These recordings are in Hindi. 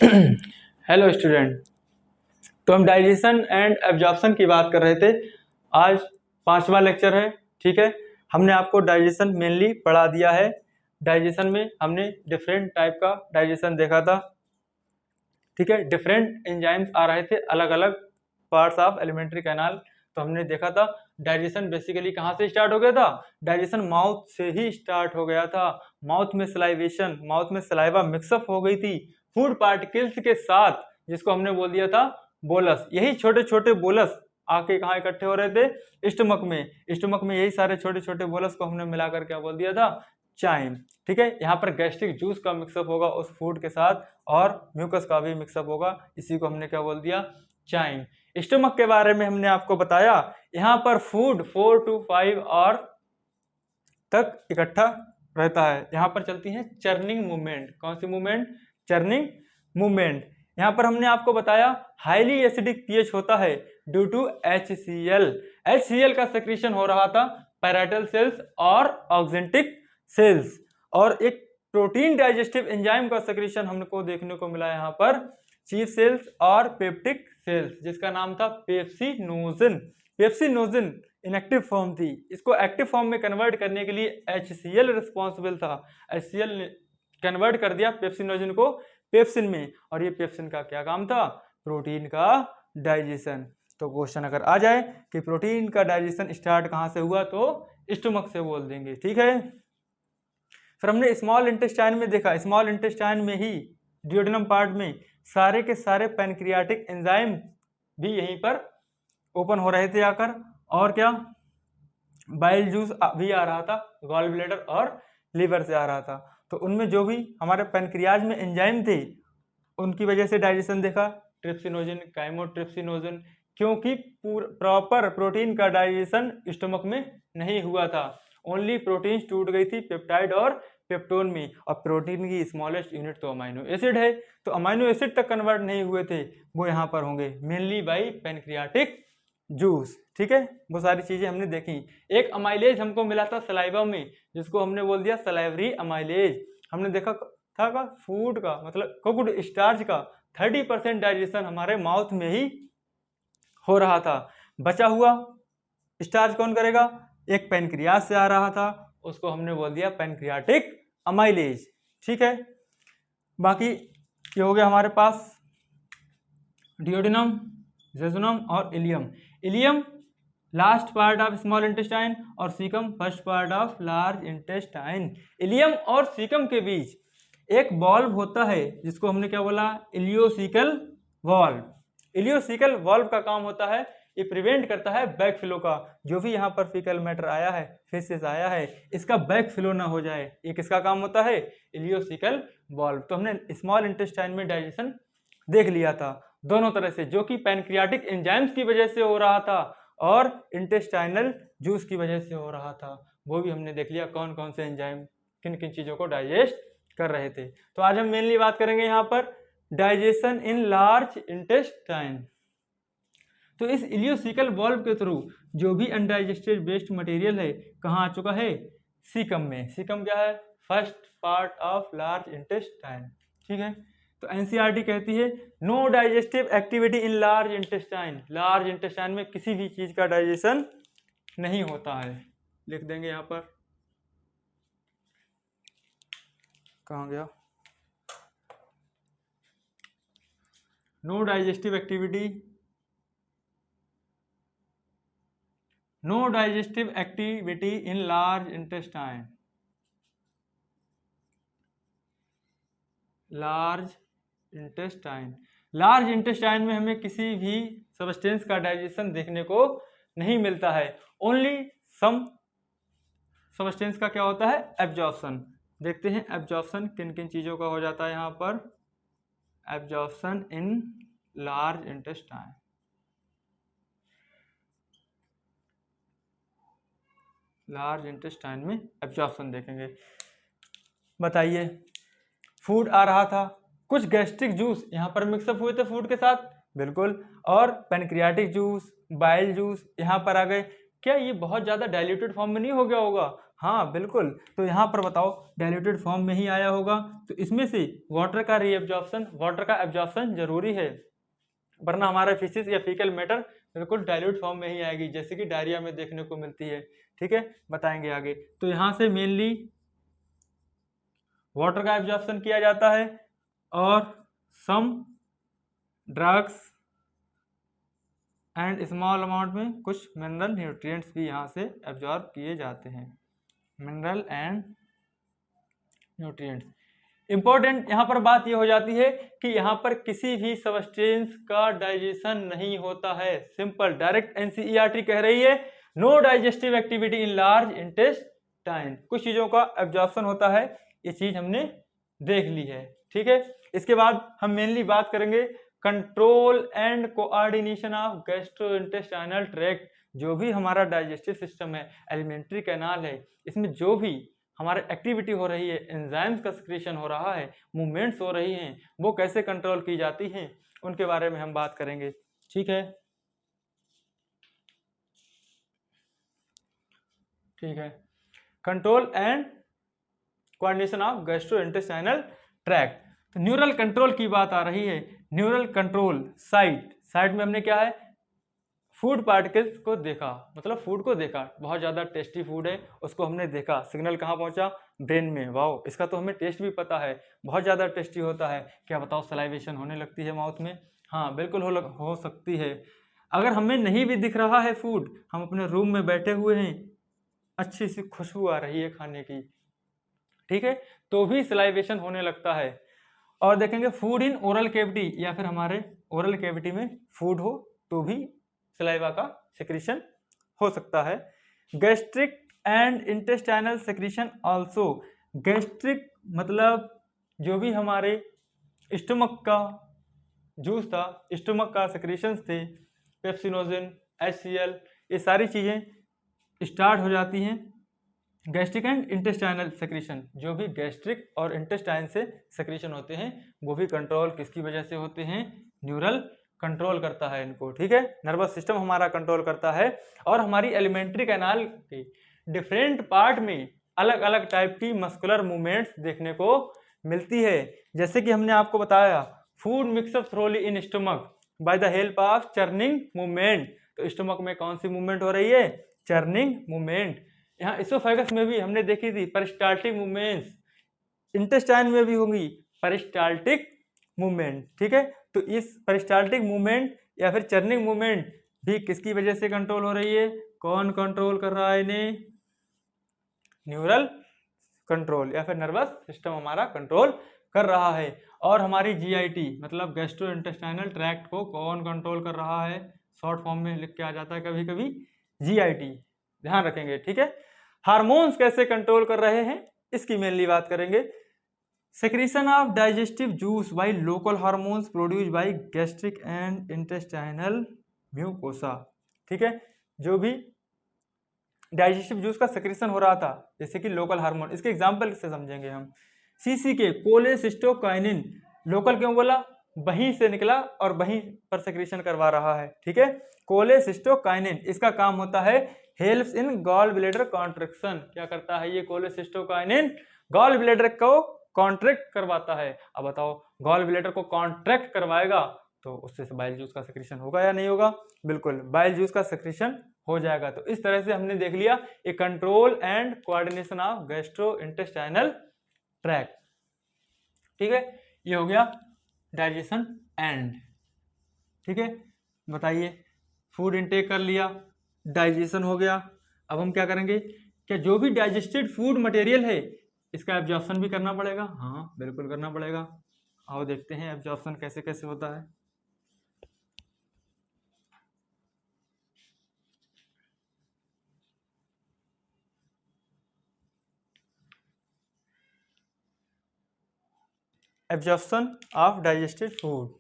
Hello student. तो हम डाइजेशन एंड एब्जॉर्प्शन की बात कर रहे थे। आज 5वां लेक्चर है। ठीक है, हमने आपको डाइजेशन मेनली पढ़ा दिया है। डाइजेशन में हमने डिफरेंट टाइप का डाइजेशन देखा था। ठीक है, डिफरेंट एंजाइम्स आ रहे थे, अलग अलग पार्ट्स ऑफ एलिमेंट्री कैनाल। तो हमने देखा था डाइजेशन बेसिकली कहाँ से स्टार्ट हो गया था। डाइजेशन माउथ से ही स्टार्ट हो गया था। माउथ में सलाइवेशन, माउथ में सलाइवा मिक्सअप हो गई थी फूड पार्टिकल्स के साथ, जिसको हमने बोल दिया था बोलस। यही छोटे छोटे बोलस आके कहाँ इकट्ठे हो रहे थे, स्टमक में। स्टमक में यही सारे छोटे छोटे बोलस को हमने मिलाकर क्या बोल दिया था, चाइम। ठीक है, यहाँ पर गैस्ट्रिक जूस का मिक्सअप होगा उस फूड के साथ, और म्यूकस का भी मिक्सअप होगा, इसी को हमने क्या बोल दिया, चाइम। स्टमक के बारे में हमने आपको बताया, यहाँ पर फूड 4 to 5 आवर तक इकट्ठा रहता है। यहाँ पर चलती है चर्निंग मूवमेंट। कौन सी मूवमेंट, चर्निंग मूवमेंट। यहाँ पर हमने आपको बताया हाईली एसिडिक पीएच होता है ड्यू टू HCl। HCl का सेक्रेशन हो रहा था पैराइटल सेल्स और ऑक्जेंटिक सेल्स, और एक प्रोटीन डाइजेस्टिव एंजाइम का सेक्रेशन हमको देखने को मिला यहाँ पर चीफ सेल्स और पेप्टिक सेल्स, जिसका नाम था पेप्सिनोजन। पेप्सिनोजन इनएक्टिव फॉर्म थी, इसको एक्टिव फॉर्म में कन्वर्ट करने के लिए HCl रिस्पॉन्सिबल था। HCl ने कन्वर्ट कर दिया पेप्सिनोजन को पेप्सिन में, और ये पेप्सिन का क्या काम था, प्रोटीन का डाइजेशन। तो क्वेश्चन अगर आ जाए कि प्रोटीन का डाइजेशन स्टार्ट कहाँ से हुआ, तो स्टमक से बोल देंगे। ठीक है, फिर हमने स्मॉल इंटेस्टाइन में देखा, स्मॉल इंटेस्टाइन में ही डियोडेनम पार्ट में सारे के सारे पैनक्रियाटिक एंजाइम भी यहीं पर ओपन हो रहे थे आकर, और क्या, बाइल जूस भी आ रहा था गॉल ब्लैडर और लीवर से आ रहा था। तो उनमें जो भी हमारे पैनक्रियाज में एंजाइम थे उनकी वजह से डाइजेशन देखा, ट्रिप्सिनोजन, काइमोट्रिप्सिनोजन, क्योंकि प्रॉपर प्रोटीन का डाइजेशन स्टमक में नहीं हुआ था। ओनली प्रोटीन टूट गई थी पेप्टाइड और पेप्टोन में, और प्रोटीन की स्मॉलेस्ट यूनिट तो अमाइनो एसिड है, तो अमाइनो एसिड तक कन्वर्ट नहीं हुए थे, वो यहाँ पर होंगे मेनली बाई पैनक्रियाटिक जूस। ठीक है, वो सारी चीजें हमने देखी। एक अमाइलेज हमको मिला था सलाइवा में, जिसको हमने बोल दिया सलाइवरी अमाइलेज। हमने देखा था का फूड का मतलब कुक्ड स्टार्च का 30% डाइजेशन हमारे माउथ में ही हो रहा था। बचा हुआ स्टार्च कौन करेगा, एक पैनक्रियास से आ रहा था, उसको हमने बोल दिया पैनक्रियाटिक अमाइलेज। ठीक है, बाकी ये हो गया हमारे पास डियोडेनम, जेजुनम और ileum. Ileum last part of small intestine और caecum first part of large intestine. Ileum और सीकम के बीच एक वॉल्व होता है जिसको हमने क्या बोला, इलियोसिकल वॉल्व। इलियोसिकल वॉल्व का काम होता है, ये प्रिवेंट करता है बैक फ्लो का। जो भी यहाँ पर फीकल मैटर आया है, फेसेस आया है, इसका बैक फ्लो ना हो जाए, ये किसका काम होता है, इलियोसिकल वॉल्व। तो हमने स्मॉल इंटेस्टाइन में डाइजेशन देख लिया था दोनों तरह से, जो कि पैनक्रियाटिक एंजाइम्स की वजह से हो रहा था और इंटेस्टाइनल जूस की वजह से हो रहा था। वो भी हमने देख लिया कौन कौन से एंजाइम किन किन चीज़ों को डाइजेस्ट कर रहे थे। तो आज हम मेनली बात करेंगे यहाँ पर डाइजेशन इन लार्ज इंटेस्टाइन। तो इस इलियोसिकल वॉल्व के थ्रू जो भी अनडाइजेस्टेड वेस्ट मटेरियल है कहाँ आ चुका है, सीकम में। सीकम क्या है, first part of large intestine. ठीक है, तो एनसीईआरटी कहती है no digestive activity in large intestine. Large intestine में किसी भी चीज का डाइजेशन नहीं होता है। लिख देंगे यहाँ पर, कहाँ गया, no digestive activity, no digestive activity in large intestine. Large intestine, large intestine में हमें किसी भी सब्सटेंस का डाइजेशन देखने को नहीं मिलता है। ओनली सम सब्सटेंस का क्या होता है, एब्जॉर्प्शन। देखते हैं एब्जॉर्प्शन किन किन चीज़ों का हो जाता है यहाँ पर। Absorption in large intestine, large intestine में एब्जॉर्प्शन देखेंगे। बताइए, फूड आ रहा था, कुछ गैस्ट्रिक जूस यहाँ पर मिक्सअप हुए थे फूड के साथ, बिल्कुल, और पैनक्रियाटिक जूस, बाइल जूस यहाँ पर आ गए। क्या ये बहुत ज़्यादा डाइल्यूटेड फॉर्म में नहीं हो गया होगा, हाँ बिल्कुल। तो यहाँ पर बताओ डाइल्यूटेड फॉर्म में ही आया होगा, तो इसमें से वाटर का रीएब्जॉर्प्शन, वाटर का एब्जॉर्प्शन जरूरी है, वरना हमारा फिशिस या फीकल मैटर बिल्कुल डाइल्यूट फॉर्म में ही आएगी, जैसे कि डायरिया में देखने को मिलती है। ठीक है, बताएंगे आगे। तो यहाँ से मेनली वाटर का एब्जॉर्प्शन किया जाता है और some drugs and small amount में कुछ मिनरल न्यूट्रिएंट्स भी यहाँ से एब्जॉर्ब किए जाते हैं, मिनरल एंड न्यूट्रिएंट्स। इंपॉर्टेंट यहाँ पर बात ये हो जाती है कि यहाँ पर किसी भी सब्सटेंस का डाइजेशन नहीं होता है। सिंपल डायरेक्ट एनसीईआरटी कह रही है no digestive activity in large intestine. कुछ चीजों का एब्जॉर्प्शन होता है, ये चीज हमने देख ली है। ठीक है, इसके बाद हम मेनली बात करेंगे control and coordination of gastrointestinal tract. जो भी हमारा डाइजेस्टिव सिस्टम है, एलिमेंट्री कैनाल है, इसमें जो भी हमारे एक्टिविटी हो रही है, एंजाइम्स का सिक्रीशन हो रहा है, मूवमेंट्स हो रही हैं, वो कैसे कंट्रोल की जाती हैं, उनके बारे में हम बात करेंगे। ठीक है, ठीक है। Control and coordination of gastrointestinal tract. तो न्यूरल कंट्रोल की बात आ रही है। न्यूरल कंट्रोल साइट में हमने क्या है, फूड पार्टिकल्स को देखा, मतलब फूड को देखा, बहुत ज़्यादा टेस्टी फूड है, उसको हमने देखा, सिग्नल कहाँ पहुँचा, ब्रेन में। वाओ, इसका तो हमें टेस्ट भी पता है, बहुत ज़्यादा टेस्टी होता है। क्या बताओ, सलाइवेशन होने लगती है माउथ में? हाँ बिल्कुल हो सकती है। अगर हमें नहीं भी दिख रहा है फूड, हम अपने रूम में बैठे हुए हैं, अच्छी सी खुशबू आ रही है खाने की, ठीक है, तो भी सलाइवेशन होने लगता है। और देखेंगे फूड इन ओरल कैविटी, या फिर हमारे ओरल कैविटी में फूड हो तो भी सलाइवा का सेक्रीशन हो सकता है। Gastric and intestinal secretion also. Gastric मतलब जो भी हमारे स्टमक का जूस था, स्टमक का सेक्रीशंस थे, पेप्सिनोजन, HCl, ये सारी चीज़ें स्टार्ट हो जाती हैं। गैस्ट्रिक एंड इंटेस्टाइनल सेक्रीशन, जो भी गैस्ट्रिक और इंटेस्टाइन से सेक्रीशन होते हैं, वो भी कंट्रोल किसकी वजह से होते हैं? न्यूरल कंट्रोल करता है इनको। ठीक है, नर्वस सिस्टम हमारा कंट्रोल करता है। और हमारी एलिमेंट्री कैनाल के डिफरेंट पार्ट में अलग अलग टाइप की मस्कुलर मूवमेंट्स देखने को मिलती है। जैसे कि हमने आपको बताया food mix up thoroughly in stomach by the help of churning movement. तो स्टमक में कौन सी मूवमेंट हो रही है? Churning movement. यहाँ इसोफेगस में भी हमने देखी थी पेरिस्टाल्टिक मूवमेंट्स, इंटेस्टाइन में भी होंगी पेरिस्टाल्टिक मूवमेंट। ठीक है, तो इस पेरिस्टाल्टिक मूवमेंट या फिर चर्निंग मूवमेंट भी किसकी वजह से कंट्रोल हो रही है? कौन कंट्रोल कर रहा है इन्हें? न्यूरल कंट्रोल या फिर नर्वस सिस्टम हमारा कंट्रोल कर रहा है। और हमारी GIT मतलब गैस्ट्रो इंटेस्टाइनल ट्रैक्ट को कौन कंट्रोल कर रहा है? शॉर्ट फॉर्म में लिख के आ जाता है कभी कभी GIT, ध्यान रखेंगे। ठीक है, हार्मोन्स कैसे कंट्रोल कर रहे हैं, इसकी मेनली बात करेंगे। Secretion of digestive juice by local hormones produce by gastric and intestinal mucosa. ठीक है, जो भी डाइजेस्टिव जूस का सेक्रेशन हो रहा था, जैसे कि लोकल हार्मोन, इसके एग्जांपल से समझेंगे हम। CCK कोलेसिस्टोकाइनिन, लोकल क्यों बोला? वहीं से निकला और वहीं पर सेक्रेशन करवा रहा है। ठीक है, कोलेसिस्टोकाइनिन, इसका काम होता है helps in gall bladder contraction. क्या करता है ये कोलेसिस्टोकाइनिन? गॉल ब्लैडर को कॉन्ट्रैक्ट करवाता है। अब बताओ, गॉल ब्लैडर को कॉन्ट्रैक्ट करवाएगा तो उससे बाइल जूस का सेक्रेशन होगा या नहीं होगा? बिल्कुल, बाइल जूस का सेक्रेशन हो जाएगा। तो इस तरह से हमने देख लिया a control and coordination of gastrointestinal tract. ठीक है, ये हो गया डाइजेशन एंड। ठीक है, बताइए, फूड इनटेक कर लिया, डाइजेशन हो गया, अब हम क्या करेंगे? क्या जो भी डाइजेस्टेड फूड मटेरियल है इसका एब्जॉर्प्शन भी करना पड़ेगा? हाँ बिल्कुल करना पड़ेगा। आओ देखते हैं एब्जॉर्प्शन कैसे कैसे होता है। Absorption of digested food.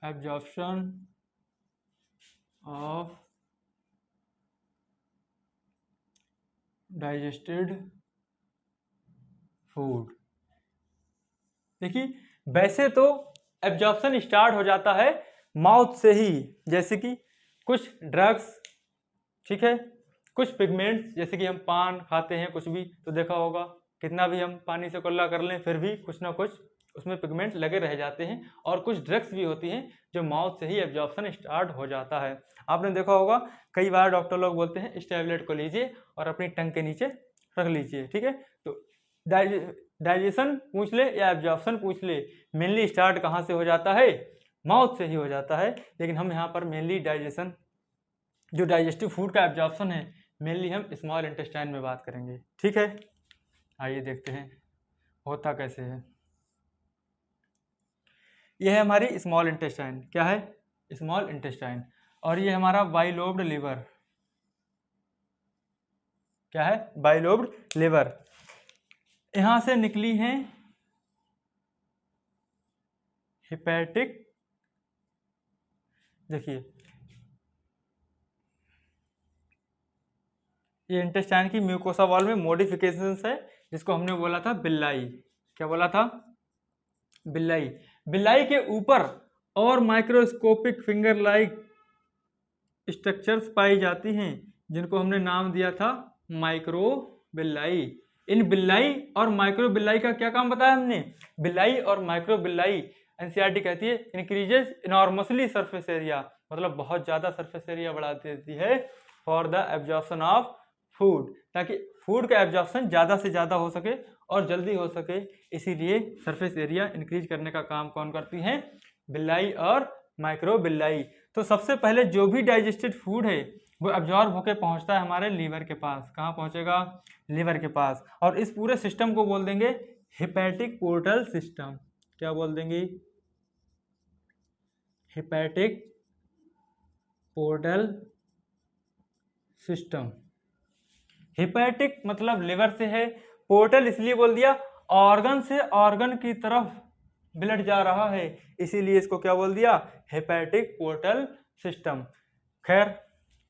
Absorption of digested food. देखिए, वैसे तो एब्जॉर्प्शन स्टार्ट हो जाता है माउथ से ही, जैसे कि कुछ ड्रग्स, ठीक है, कुछ पिगमेंट्स, जैसे कि हम पान खाते हैं कुछ भी, तो देखा होगा कितना भी हम पानी से कुल्ला कर लें फिर भी कुछ ना कुछ उसमें पिगमेंट लगे रह जाते हैं। और कुछ ड्रग्स भी होती हैं जो माउथ से ही एब्जॉर्प्शन स्टार्ट हो जाता है। आपने देखा होगा कई बार डॉक्टर लोग बोलते हैं इस टैबलेट को लीजिए और अपनी टंग के नीचे रख लीजिए, ठीक है। तो डाइजेशन पूछ ले या एब्जॉर्प्शन पूछ ले, मेनली स्टार्ट कहाँ से हो जाता है, माउथ से ही हो जाता है। लेकिन हम यहाँ पर मेनली डाइजेशन, जो डाइजेस्टिव फूड का एब्जॉर्प्शन है, मेनली हम स्मॉल इंटेस्टाइन में बात करेंगे, ठीक है। आइए देखते हैं होता कैसे है। यह है हमारी स्मॉल इंटेस्टाइन, क्या है, स्मॉल इंटेस्टाइन। और ये हमारा बाइलोब्ड लिवर, क्या है, बाइलोब्ड लिवर। यहां से निकली हैं हिपैटिक, देखिए ये इंटेस्टाइन की म्यूकोसा वॉल में मॉडिफिकेशंस है, जिसको हमने बोला था बिल्लाई, क्या बोला था, बिल्लाई। बिल्लाई के ऊपर और माइक्रोस्कोपिक फिंगर लाइक स्ट्रक्चर्स पाई जाती हैं, जिनको हमने नाम दिया था माइक्रो बिल्लाई। इन बिल्लाई और माइक्रो बिल्लाई का क्या काम बताया हमने, बिल्लाई और माइक्रो बिल्लाई, एनसीईआरटी कहती है इंक्रीजेस इनॉर्मसली सरफेस एरिया, मतलब बहुत ज़्यादा सरफेस एरिया बढ़ा देती है for the absorption of food, ताकि फूड का एब्जॉर्प्शन ज़्यादा से ज़्यादा हो सके और जल्दी हो सके। इसीलिए सरफेस एरिया इंक्रीज करने का काम कौन करती हैं, बिल्लाई और माइक्रो बिल्लाई। तो सबसे पहले जो भी डाइजेस्टेड फूड है वो एब्जॉर्ब होकर पहुंचता है हमारे लीवर के पास, कहाँ पहुंचेगा, लीवर के पास। और इस पूरे सिस्टम को बोल देंगे हिपैटिक पोर्टल सिस्टम, क्या बोल देंगे, हिपैटिक पोर्टल सिस्टम। हिपैटिक मतलब लिवर से है, पोर्टल इसलिए बोल दिया ऑर्गन से ऑर्गन की तरफ ब्लड जा रहा है, इसीलिए इसको क्या बोल दिया, हिपैटिक पोर्टल सिस्टम। खैर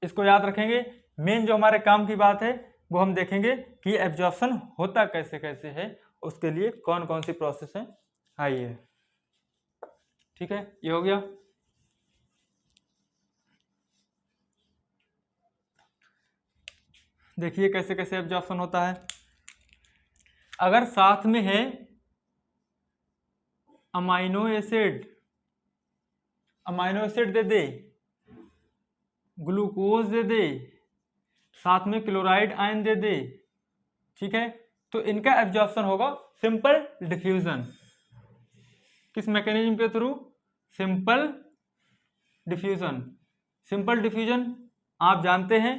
इसको याद रखेंगे। मेन जो हमारे काम की बात है वो हम देखेंगे कि एब्जॉर्प्शन होता कैसे कैसे है, उसके लिए कौन कौन सी प्रोसेस है। आइए, ठीक है, ये हो गया। देखिए कैसे कैसे एब्जॉर्प्शन होता है। अगर साथ में है अमाइनो एसिड, अमाइनो एसिड दे दे, ग्लूकोज दे दे, साथ में क्लोराइड आयन दे दे, ठीक है, तो इनका एब्जॉर्प्शन होगा सिंपल डिफ्यूजन। किस मैकेनिज्म के through, simple diffusion. Simple diffusion आप जानते हैं,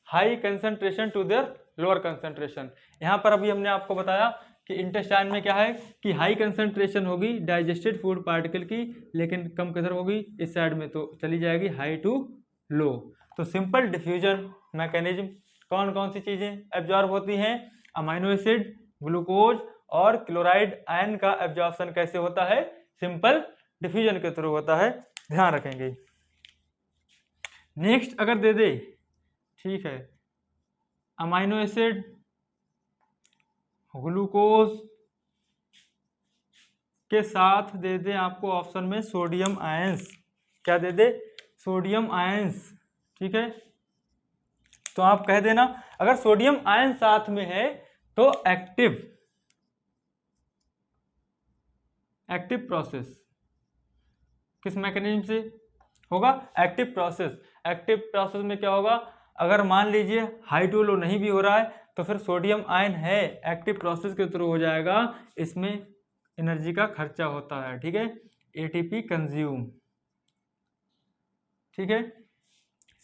high concentration to there lower concentration. यहाँ पर अभी हमने आपको बताया कि इंटेस्टाइन में क्या है कि हाई कंसंट्रेशन होगी डाइजेस्टेड फूड पार्टिकल की, लेकिन कम किधर होगी, इस साइड में, तो चली जाएगी हाई टू लो। तो सिंपल डिफ्यूजन मैकेनिज्म कौन कौन सी चीजें एब्जॉर्ब होती हैं, अमाइनो एसिड, ग्लूकोज और क्लोराइड आयन का एब्जॉर्प्शन कैसे होता है, सिंपल डिफ्यूजन के थ्रू होता है, ध्यान रखेंगे। नेक्स्ट अगर दे दे, ठीक है, अमाइनो एसिड, ग्लूकोज के साथ दे दे आपको ऑप्शन में सोडियम आयंस, क्या दे दे, सोडियम आयंस, ठीक है। तो आप कह देना अगर सोडियम आयन साथ में है तो एक्टिव प्रोसेस किस मैकेनिज्म से होगा, एक्टिव प्रोसेस। एक्टिव प्रोसेस में क्या होगा, अगर मान लीजिए हाई टू लो नहीं भी हो रहा है तो फिर सोडियम आयन है, एक्टिव प्रोसेस के थ्रू हो जाएगा, इसमें एनर्जी का खर्चा होता है, ठीक है, एटीपी कंज्यूम, ठीक है।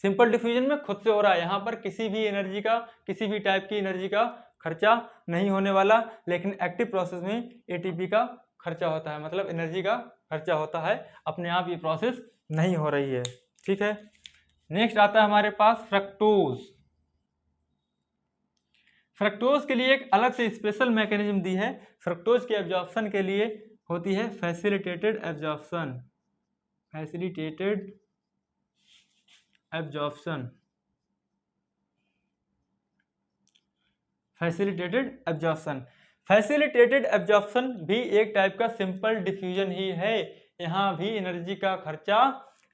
सिंपल डिफ्यूजन में खुद से हो रहा है, यहाँ पर किसी भी एनर्जी का, किसी भी टाइप की एनर्जी का खर्चा नहीं होने वाला, लेकिन एक्टिव प्रोसेस में एटीपी का खर्चा होता है, मतलब एनर्जी का खर्चा होता है, अपने आप ये प्रोसेस नहीं हो रही है, ठीक है। नेक्स्ट आता है हमारे पास फ्रक्टोज। फ्रक्टोज के लिए एक अलग से स्पेशल मैकेनिज्म दी है, फ्रक्टोज के एब्जॉर्प्शन के लिए होती है facilitated absorption, facilitated absorption, facilitated absorption. Facilitated absorption भी एक टाइप का सिंपल डिफ्यूजन ही है, यहाँ भी एनर्जी का खर्चा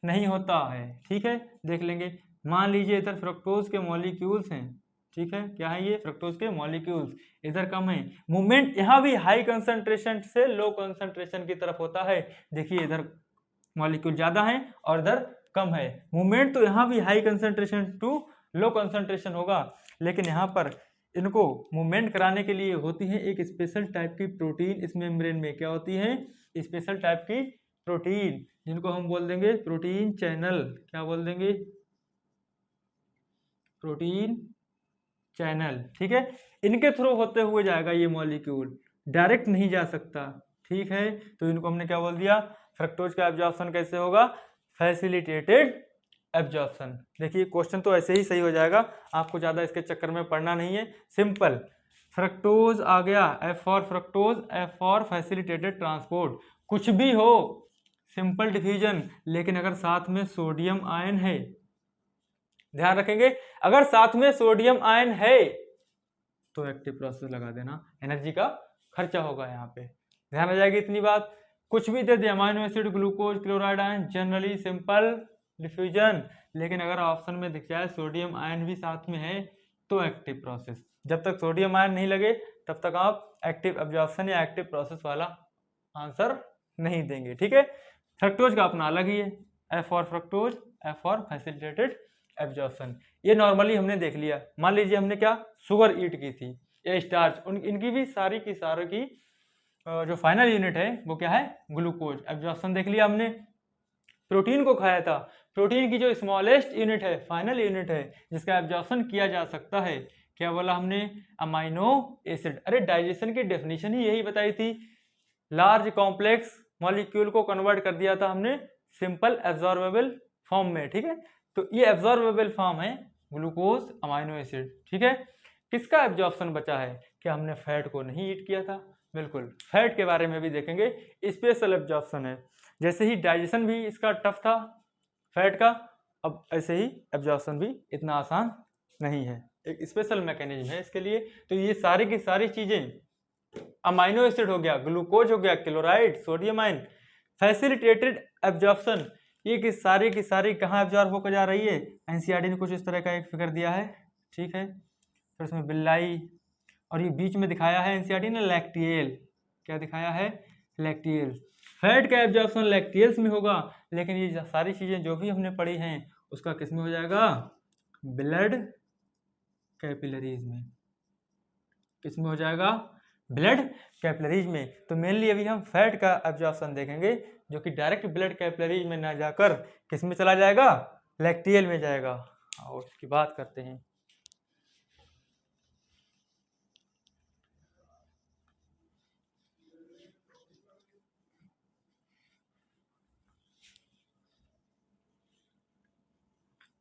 नहीं होता है। ठीक है, देख लेंगे। मान लीजिए इधर फ्रक्टोज के मॉलिक्यूल्स हैं, ठीक है, क्या है ये फ्रक्टोज के मॉलिक्यूल्स, इधर कम है। मूवमेंट यहाँ भी हाई कंसंट्रेशन से लो कंसंट्रेशन की तरफ होता है। देखिए इधर मॉलिक्यूल ज्यादा है और इधर कम है। मूवमेंट तो यहाँ भी high concentration to low concentration होगा, लेकिन यहाँ पर इनको मूवमेंट कराने के लिए होती है एक स्पेशल टाइप की प्रोटीन इस मेम्ब्रेन में। क्या होती है? स्पेशल टाइप की प्रोटीन, जिनको हम बोल देंगे प्रोटीन चैनल। क्या बोल देंगे? Protein channel. ठीक है, इनके थ्रू होते हुए जाएगा ये मॉलिक्यूल, डायरेक्ट नहीं जा सकता। ठीक है, तो इनको हमने क्या बोल दिया? फ्रक्टोज का एब्जॉर्प्शन कैसे होगा? Facilitated absorption. देखिए क्वेश्चन तो ऐसे ही सही हो जाएगा, आपको ज़्यादा इसके चक्कर में पढ़ना नहीं है। सिंपल, फ्रक्टोज आ गया, F for fructose, F for facilitated transport. कुछ भी हो, सिंपल डिफ्यूजन, लेकिन अगर साथ में सोडियम आयन है, ध्यान रखेंगे, अगर साथ में सोडियम आयन है तो एक्टिव प्रोसेस लगा देना, एनर्जी का खर्चा होगा यहाँ पे। ध्यान आ जाएगी इतनी बात। कुछ भी दे दे, amino acid, glucose, chloride ion, generally simple diffusion, लेकिन अगर ऑप्शन में दिख जाए सोडियम आयन भी साथ में है तो एक्टिव प्रोसेस। जब तक सोडियम आयन नहीं लगे तब तक आप एक्टिव एब्जॉर्प्शन या एक्टिव प्रोसेस वाला आंसर नहीं देंगे। ठीक है, फ्रक्टोज का अपना अलग ही है, F for fructose, F for facilitated absorption. ये नॉर्मली हमने देख लिया। मान लीजिए हमने क्या शुगर ईट की थी या स्टार्च, इनकी भी सारी की सारी की जो फाइनल यूनिट है वो क्या है? ग्लूकोज। एब्जॉर्प्शन देख लिया हमने। प्रोटीन को खाया था, प्रोटीन की जो स्मॉलेस्ट यूनिट है, फाइनल यूनिट है, जिसका एब्जॉर्प्शन किया जा सकता है, क्या बोला हमने? Amino acid. अरे डाइजेशन की डेफिनेशन ही यही बताई थी, लार्ज कॉम्प्लेक्स मॉलिक्यूल को कन्वर्ट कर दिया था हमने सिंपल एब्जॉर्बेबल फॉर्म में। ठीक है, तो ये एब्जॉर्बेबल फॉर्म है ग्लूकोज अमाइनो एसिड। ठीक है, किसका एब्जॉर्प्शन बचा है? क्या हमने फैट को नहीं ईट किया था? बिल्कुल, फैट के बारे में भी देखेंगे, स्पेशल एब्जॉर्प्शन है। जैसे ही डाइजेशन भी इसका टफ था फैट का, अब ऐसे ही एब्जॉर्प्शन भी इतना आसान नहीं है, एक स्पेशल मैकेनिज्म है इसके लिए। तो ये सारी की सारी चीजें, अमाइनो एसिड हो गया, ग्लूकोज हो गया, chloride, sodium ion, facilitated absorption, ये की सारी कहाँ एब्जॉर्ब होकर जा रही है? एनसीईआरटी ने कुछ इस तरह का एक फिगर दिया है। ठीक है, फिर उसमें बिल्लाई, और ये बीच में दिखाया है एनसीईआरटी ने लैक्टियल। क्या दिखाया है? लैक्टियल। फैट का एब्जॉर्प्शन लैक्टियल्स में होगा, लेकिन ये सारी चीजें जो भी हमने पढ़ी हैं उसका किस में हो जाएगा? ब्लड कैपिलरीज में। किस में हो जाएगा? ब्लड कैपिलरीज में। तो मेनली अभी हम फैट का एब्जॉर्प्शन देखेंगे, जो कि डायरेक्ट ब्लड कैपिलरीज में ना जाकर किस में चला जाएगा? लैक्टियल में जाएगा। और उसकी बात करते हैं।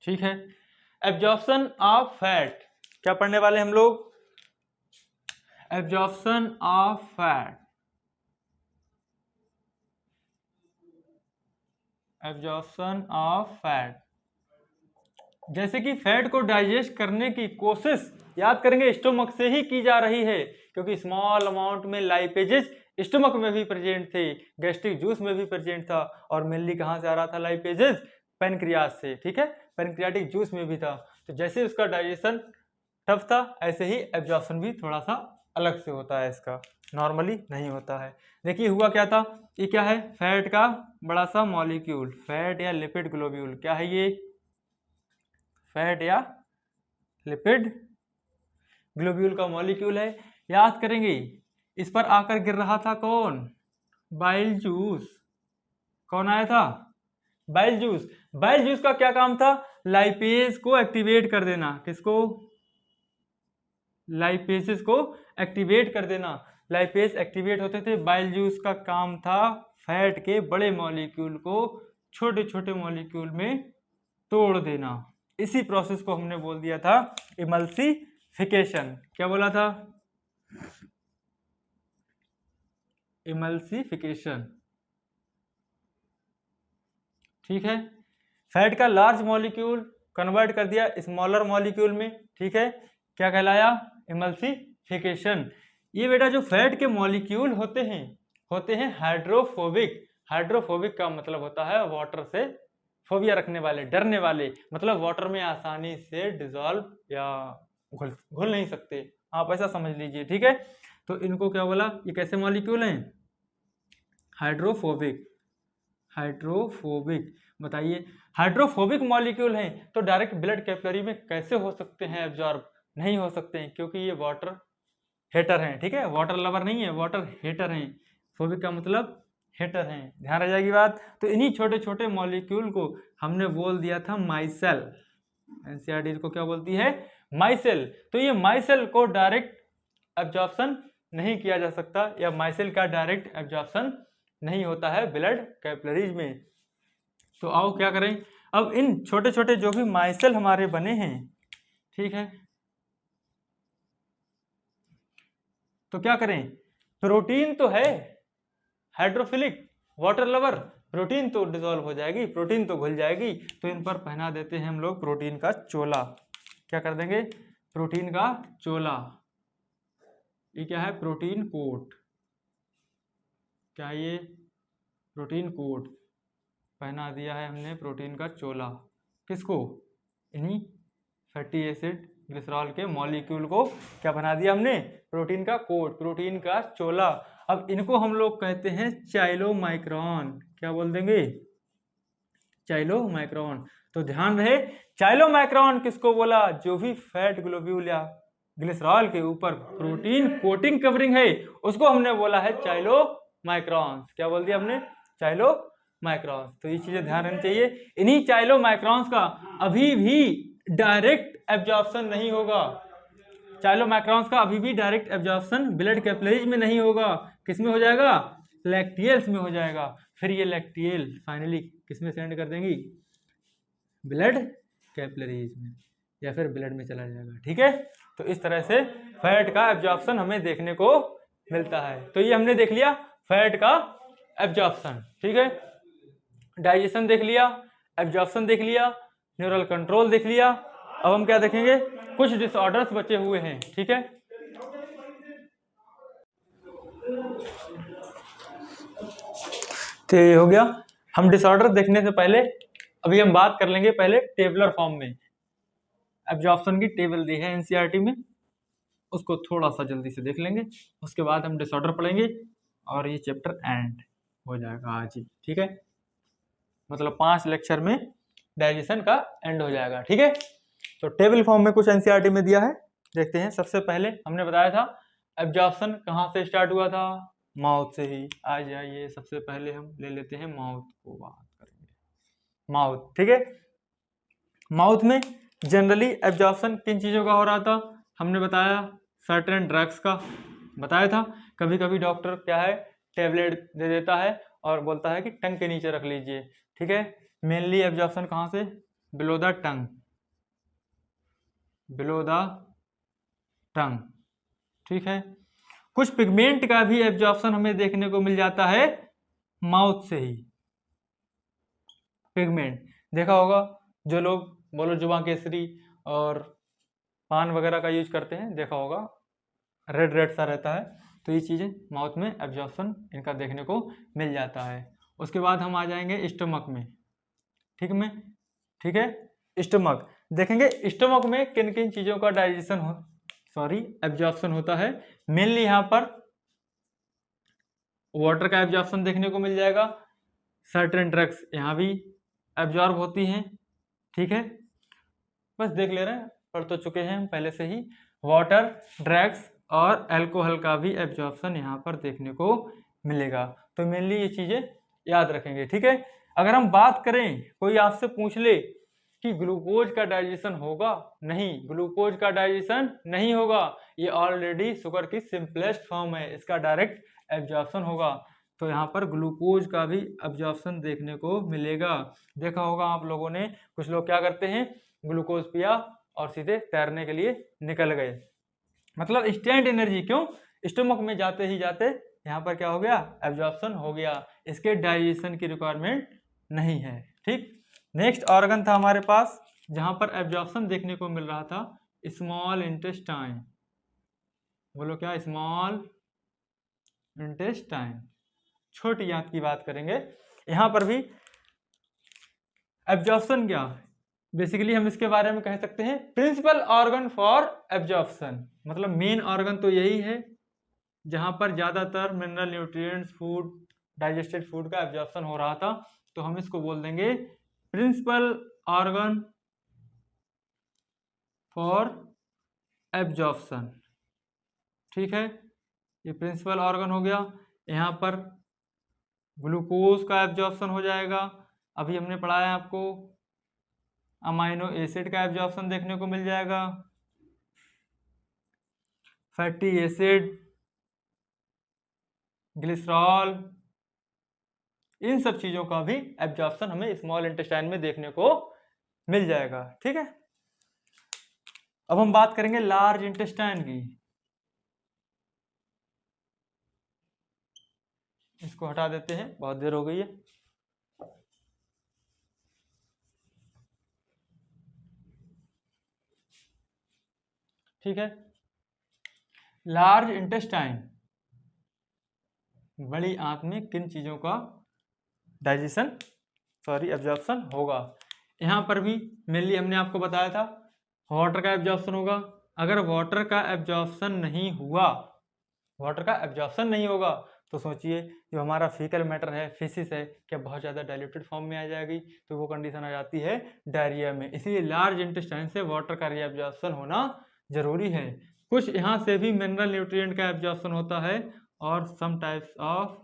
ठीक है, एब्जॉर्प्शन ऑफ फैट क्या पढ़ने वाले हम लोग? Absorption of fat, absorption of fat. जैसे कि फैट को डाइजेस्ट करने की कोशिश, याद करेंगे, स्टोमक से ही की जा रही है, क्योंकि स्मॉल अमाउंट में लाइपेजेस स्टोमक में भी प्रेजेंट थे, गैस्ट्रिक जूस में भी प्रेजेंट था, और मेनली कहाँ से आ रहा था लाइपेजेस? पैनक्रियास से। ठीक है, पैनक्रियाटिक जूस में भी था। तो जैसे उसका डाइजेशन टफ था, ऐसे ही एब्जॉर्प्शन भी थोड़ा सा अलग से होता है, इसका नॉर्मली नहीं होता है। देखिए हुआ क्या था, ये क्या है? फैट का बड़ा सा मॉलिक्यूल, फैट या लिपिड ग्लोब्यूल। क्या है ये? फैट या लिपिड ग्लोब्यूल का मॉलिक्यूल है। याद करेंगे, इस पर आकर गिर रहा था कौन? Bile juice. कौन आया था? Bile juice. बाइल जूस का क्या काम था? लाइपेज को एक्टिवेट कर देना। किसको? लाइपेजेस को एक्टिवेट कर देना। लाइपेज एक्टिवेट होते थे, बाइल जूस का काम था फैट के बड़े मॉलिक्यूल को छोटे छोटे मॉलिक्यूल में तोड़ देना। इसी प्रोसेस को हमने बोल दिया था इमल्सिफिकेशन। क्या बोला था? इमल्सिफिकेशन। ठीक है, फैट का लार्ज मॉलिक्यूल कन्वर्ट कर दिया स्मॉलर मॉलिक्यूल में। ठीक है, क्या कहलाया? इमल्सिफिकेशन। ये बेटा जो फैट के मॉलिक्यूल होते हैं हाइड्रोफोबिक। हाइड्रोफोबिक का मतलब होता है वाटर से फोबिया रखने वाले, डरने वाले, मतलब वाटर में आसानी से डिजॉल्व या घुल घुल नहीं सकते, आप ऐसा समझ लीजिए, ठीक है। तो इनको क्या बोला, ये कैसे मॉलिक्यूल हैं, हाइड्रोफोबिक। हाइड्रोफोबिक, बताइए हाइड्रोफोबिक मॉलिक्यूल हैं तो डायरेक्ट ब्लड कैपिलरी में कैसे हो सकते हैं एब्जॉर्ब, नहीं हो सकते हैं क्योंकि ये वाटर हेटर हैं, ठीक है, वाटर लवर नहीं है, वाटर हेटर हैं। फोबिक का मतलब हेटर हैं, ध्यान रह जाएगी बात। तो इन्हीं छोटे छोटे मॉलिक्यूल को हमने बोल दिया था माइसेल, एनसीईआरटी को क्या बोलती है, माइसेल। तो ये माइसेल को डायरेक्ट एब्जॉर्प्शन नहीं किया जा सकता, या माइसेल का डायरेक्ट एब्जॉर्प्शन नहीं होता है ब्लड कैपिलरीज में। तो आओ क्या करें, अब इन छोटे छोटे जो भी माइसेल हमारे बने हैं, ठीक है, तो क्या करें, प्रोटीन तो है हाइड्रोफिलिक वाटर लवर, प्रोटीन तो डिसॉल्व हो जाएगी, प्रोटीन तो घुल जाएगी, तो इन पर पहना देते हैं हम लोग प्रोटीन का चोला। क्या कर देंगे, प्रोटीन का चोला। ये क्या है, प्रोटीन कोट, क्या ये प्रोटीन कोट पहना दिया है हमने, प्रोटीन का चोला। किसको, इन्हीं फैटी एसिड ग्लिसरॉल के मॉलिक्यूल को क्या बना दिया हमने, प्रोटीन का कोट, प्रोटीन का चोला। अब इनको हम लोग कहते हैं चाइलोमाइक्रॉन, क्या बोल देंगे, चाइलोमाइक्रॉन। तो ध्यान रहे, चाइलोमाइक्रॉन किसको बोला, जो भी फैट ग्लोब्यूल या ग्लिसरॉल के ऊपर प्रोटीन कोटिंग कवरिंग है उसको हमने बोला है चाइलोमाइक्रॉन्स। क्या बोल दिया हमने, चाइलोमाइक्रॉन्स। तो ये चीजें ध्यान रखनी चाहिए। इन्हीं चाइलोमाइक्रॉन्स का अभी भी डायरेक्ट एब्जॉर्प्शन नहीं होगा, चाइलोमाइक्रॉन्स का अभी भी डायरेक्ट एब्जॉर्प्शन ब्लड कैपिलरीज में नहीं होगा, किसमें हो जाएगा, लैक्टियल्स में हो जाएगा। फिर ये लैक्टियल फाइनली किसमें सेंड कर देंगी, ब्लड कैपिलरीज में, या फिर ब्लड में चला जाएगा, ठीक है। तो इस तरह से फैट का एब्जॉर्प्शन हमें देखने को मिलता है। तो ये हमने देख लिया फैट का एब्जॉर्प्शन, ठीक है, डाइजेशन देख लिया, एब्जॉर्प्शन देख लिया, न्यूरल कंट्रोल देख लिया। अब हम क्या देखेंगे, कुछ डिसऑर्डर्स बचे हुए हैं, ठीक है। तो ये हो गया, हम डिसऑर्डर देखने से पहले अभी हम बात कर लेंगे पहले टेबलर फॉर्म में, एब्जॉर्प्शन की टेबल दी है एनसीईआरटी में, उसको थोड़ा सा जल्दी से देख लेंगे, उसके बाद हम डिसऑर्डर पढ़ेंगे और ये चैप्टर एंड हो जाएगा आज ही, ठीक है। मतलब 5 लेक्चर में डाइजेशन का एंड हो जाएगा, ठीक है। तो टेबल फॉर्म में कुछ एनसीईआरटी में दिया है, देखते हैं। सबसे पहले हमने बताया था एब्जॉर्प्शन कहाँ से स्टार्ट हुआ था, माउथ से ही। आ जाइए, सबसे पहले हम ले लेते हैं माउथ को, बात करेंगे माउथ, ठीक है। माउथ में जनरली एब्जॉर्प्शन किन चीज़ों का हो रहा था, हमने बताया सर्टेन ड्रग्स का बताया था। कभी कभी डॉक्टर क्या है, टेबलेट दे देता है और बोलता है कि टंग के नीचे रख लीजिए, ठीक है। मेनली एब्जॉर्प्शन कहाँ से, below the tongue, below the tongue, ठीक है। कुछ पिगमेंट का भी एब्जॉर्प्शन हमें देखने को मिल जाता है माउथ से ही। पिगमेंट देखा होगा, जो लोग बोलो जुबान केसरी और पान वगैरह का यूज करते हैं, देखा होगा रेड रेड सा रहता है, तो ये चीज़ें माउथ में एब्जॉर्प्शन इनका देखने को मिल जाता है। उसके बाद हम आ जाएंगे स्टमक में, ठीक है। स्टमक देखेंगे, स्टमक में किन किन चीज़ों का डाइजेशन एब्जॉर्प्शन होता है। मेनली यहाँ पर वाटर का एब्जॉर्प्शन देखने को मिल जाएगा, सर्टेन ड्रग्स यहाँ भी एब्जॉर्ब होती हैं, ठीक है। बस देख ले रहे हैं, पढ़ तो चुके हैं हम पहले से ही। वाटर, ड्रग्स और अल्कोहल का भी एब्जॉर्प्शन यहाँ पर देखने को मिलेगा। तो मेनली ये चीज़ें याद रखेंगे, ठीक है। अगर हम बात करें, कोई आपसे पूछ ले कि ग्लूकोज का डाइजेशन होगा, नहीं, ग्लूकोज का डाइजेशन नहीं होगा, ये ऑलरेडी शुगर की सिंपलेस्ट फॉर्म है, इसका डायरेक्ट एब्जॉर्प्शन होगा। तो यहाँ पर ग्लूकोज का भी एब्जॉर्प्शन देखने को मिलेगा। देखा होगा आप लोगों ने, कुछ लोग क्या करते हैं, ग्लूकोज पिया और सीधे तैरने के लिए निकल गए, मतलब इंस्टेंट एनर्जी। क्यों, स्टमक में जाते ही जाते यहाँ पर क्या हो गया, एब्जॉर्प्शन हो गया, इसके डाइजेशन की रिक्वायरमेंट नहीं है, ठीक। नेक्स्ट ऑर्गन था हमारे पास जहां पर एब्जॉर्प्शन देखने को मिल रहा था, स्मॉल इंटेस्टाइन। बोलो क्या, स्मॉल इंटेस्टाइन, छोटी आंत की बात करेंगे। यहाँ पर भी एब्जॉर्प्शन क्या, बेसिकली हम इसके बारे में कह सकते हैं प्रिंसिपल ऑर्गन फॉर एब्जॉर्प्शन, मतलब मेन ऑर्गन तो यही है जहां पर ज्यादातर mineral nutrients food digested food का एब्जॉर्प्शन हो रहा था, तो हम इसको बोल देंगे प्रिंसिपल ऑर्गन फॉर एब्जॉर्प्शन। ठीक है, ये प्रिंसिपल ऑर्गन हो गया। यहाँ पर ग्लूकोज का एब्जॉर्प्शन हो जाएगा, अभी हमने पढ़ा है आपको। अमाइनो एसिड का एब्जॉर्प्शन देखने को मिल जाएगा, फैटी एसिड, ग्लिसरॉल, इन सब चीजों का भी एब्जॉर्प्शन हमें स्मॉल इंटेस्टाइन में देखने को मिल जाएगा। ठीक है, अब हम बात करेंगे लार्ज इंटेस्टाइन की। इसको हटा देते हैं, बहुत देर हो गई है। ठीक है, लार्ज इंटेस्टाइन, बड़ी आंत में किन चीजों का एब्जॉर्प्शन होगा। यहाँ पर भी मेनली हमने आपको बताया था वाटर का एब्जॉर्प्शन होगा। अगर वाटर का एब्जॉर्प्शन नहीं होगा तो सोचिए जो हमारा फीकल मैटर है, फिसिस है, क्या बहुत ज़्यादा डाइल्यूटेड फॉर्म में आ जाएगी, तो वो कंडीशन आ जाती है डायरिया में। इसलिए लार्ज इंटेस्टाइन से वाटर का रीएब्जॉर्प्शन होना जरूरी है। कुछ यहाँ से भी मिनरल न्यूट्रिएंट का एब्जॉर्प्शन होता है और सम टाइप्स ऑफ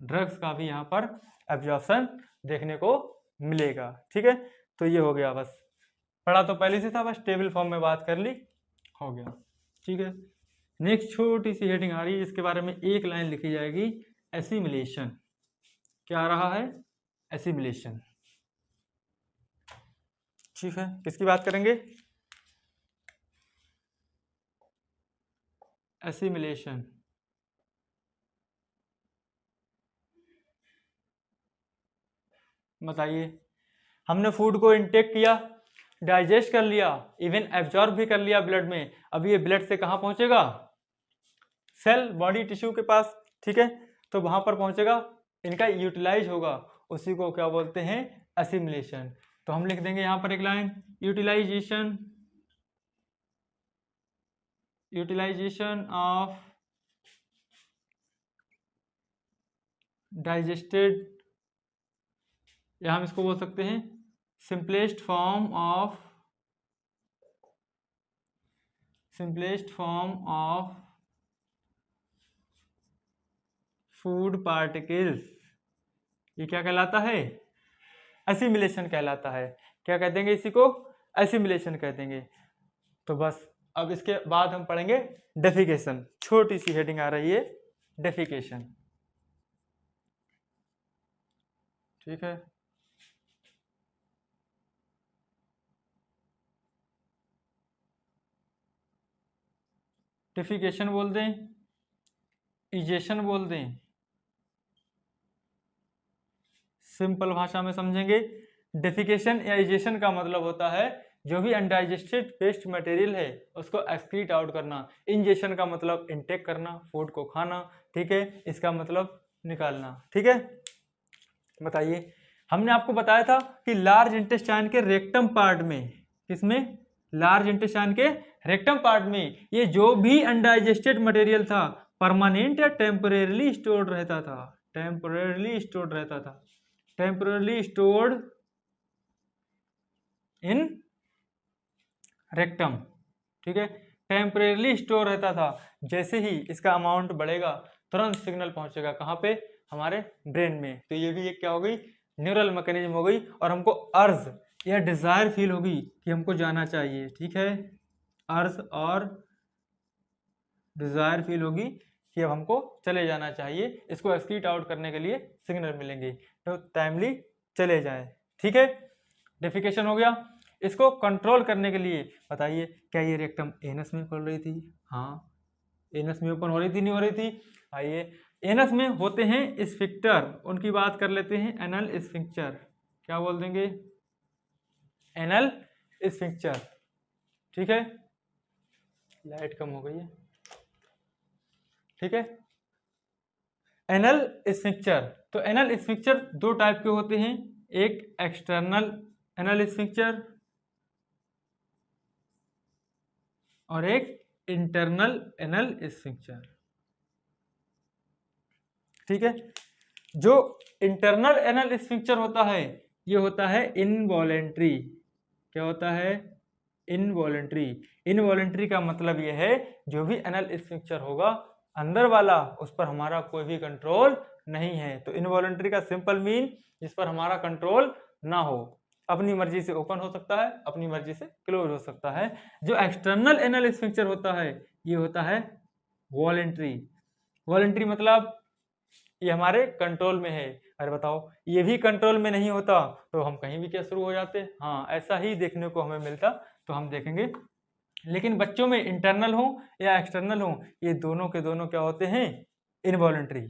ड्रग्स का भी यहाँ पर एब्जॉर्प्शन देखने को मिलेगा। ठीक है, तो ये हो गया, बस पढ़ा तो पहले से था, बस टेबल फॉर्म में बात कर ली, हो गया। ठीक है, नेक्स्ट छोटी सी हेडिंग आ रही है जिसके बारे में एक लाइन लिखी जाएगी, एसिमिलेशन। क्या आ रहा है? एसिमिलेशन। ठीक है, किसकी बात करेंगे? एसिमिलेशन। बताइए, हमने फूड को इंटेक किया, डाइजेस्ट कर लिया, इवन एब्जॉर्ब भी कर लिया ब्लड में, अब ये ब्लड से कहाँ पहुंचेगा? सेल, बॉडी टिश्यू के पास। ठीक है, तो वहां पर पहुंचेगा, इनका यूटिलाइज होगा, उसी को क्या बोलते हैं? एसिमिलेशन। तो हम लिख देंगे यहां पर एक लाइन, यूटिलाइजेशन ऑफ डाइजेस्टेड, या हम इसको बोल सकते हैं simplest form of food particles. ये क्या कहलाता है? एसिमिलेशन कहलाता है। क्या कह देंगे इसी को? एसिमिलेशन कह देंगे। तो बस अब इसके बाद हम पढ़ेंगे डेफिकेशन। छोटी सी हेडिंग आ रही है, डेफिकेशन। ठीक है, डेफिकेशन बोल दें, इजेशन बोल दें, सिंपल भाषा में समझेंगे। डेफिकेशन या इजेशन का मतलब होता है जो भी अनडाइजेस्टेड वेस्ट मटेरियल है उसको एक्सक्रीट आउट करना। इंजेशन का मतलब इनटेक करना, फूड को खाना। ठीक है, इसका मतलब निकालना। ठीक है, बताइए, हमने आपको बताया था कि लार्ज इंटेस्टाइन के रेक्टम पार्ट में, किसमें? लार्ज इंटेस्टाइन के रेक्टम पार्ट में ये जो भी अनडाइजेस्टेड मटेरियल था परमानेंट या टेम्परेरली स्टोर्ड रहता था। Temporarily stored in rectum. ठीक है, टेम्परेरली स्टोर रहता था। जैसे ही इसका अमाउंट बढ़ेगा तुरंत सिग्नल पहुंचेगा कहाँ पे? हमारे ब्रेन में। तो ये भी एक क्या हो गई? न्यूरल मैकेनिज्म हो गई, और हमको अर्ज या डिजायर फील होगी कि हमको जाना चाहिए। ठीक है, अर्ज और डिजायर फील होगी कि अब हमको चले जाना चाहिए, इसको एक्सक्रीट आउट करने के लिए सिग्नल मिलेंगे, तो टाइमली चले जाएं। ठीक है, डेफिकेशन हो गया। इसको कंट्रोल करने के लिए बताइए, क्या ये रेक्टम एनस में खुल रही थी? हाँ, एनस में ओपन हो रही थी, नहीं हो रही थी? आइए, एनस में होते हैं स्फिंक्टर, उनकी बात कर लेते हैं, एनल स्फिंक्टर। क्या बोल देंगे? Anal sphincter. ठीक है, लाइट कम हो गई है। ठीक है, एनल स्फिंक्चर। तो एनल स्फिंक्चर दो टाइप के होते हैं, एक एक्सटर्नल एनल स्फिंक्चर और एक इंटरनल एनल स्फिंक्चर। ठीक है, जो इंटरनल एनल स्फिंक्चर होता है ये होता है इनवॉलेंट्री। क्या होता है? इनवॉलेंट्री। इनवॉलेंट्री का मतलब यह है जो भी एनल स्फिंक्चर होगा अंदर वाला उस पर हमारा कोई भी कंट्रोल नहीं है। तो इनवॉलेंट्री का सिंपल मीन जिस पर हमारा कंट्रोल ना हो, अपनी मर्जी से ओपन हो सकता है, अपनी मर्जी से क्लोज हो सकता है। जो एक्सटर्नल एनल स्फिंक्चर होता है ये होता है वॉलेंट्री। वॉलेंट्री मतलब ये हमारे कंट्रोल में है। अरे बताओ, ये भी कंट्रोल में नहीं होता तो हम कहीं भी क्या शुरू हो जाते? हाँ, ऐसा ही देखने को हमें मिलता, तो हम देखेंगे। लेकिन बच्चों में इंटरनल हो या एक्सटर्नल हो, ये दोनों के दोनों क्या होते हैं? इनवॉलेंट्री।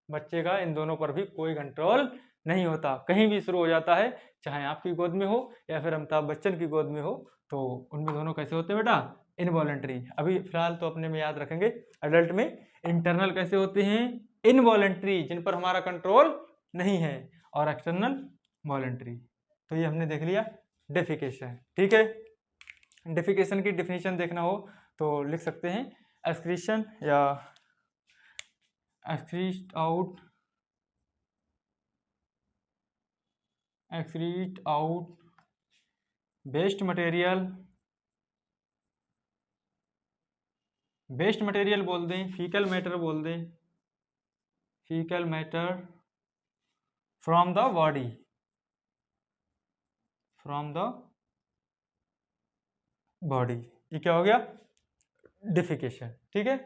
बच्चे का इन दोनों पर भी कोई कंट्रोल नहीं होता, कहीं भी शुरू हो जाता है, चाहे आपकी गोद में हो या फिर अमिताभ बच्चन की गोद में हो, तो उनमें दोनों कैसे होते हैं बेटा? इनवॉलेंट्री। अभी फिलहाल तो अपने में याद रखेंगे, एडल्ट में इंटरनल कैसे होते हैं? इनवॉलेंट्री, जिन पर हमारा कंट्रोल नहीं है, और एक्सटर्नल वॉलेंट्री। तो ये हमने देख लिया डेफिकेशन। ठीक है, डेफिकेशन की डेफिनेशन देखना हो तो लिख सकते हैं एक्सक्रीशन या excrete out waste मटेरियल बोल दें, फीकल मैटर बोल दें, faecal matter from the body, from the body. ये क्या हो गया? डिफिकेशन। ठीक है,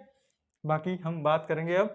बाकी हम बात करेंगे अब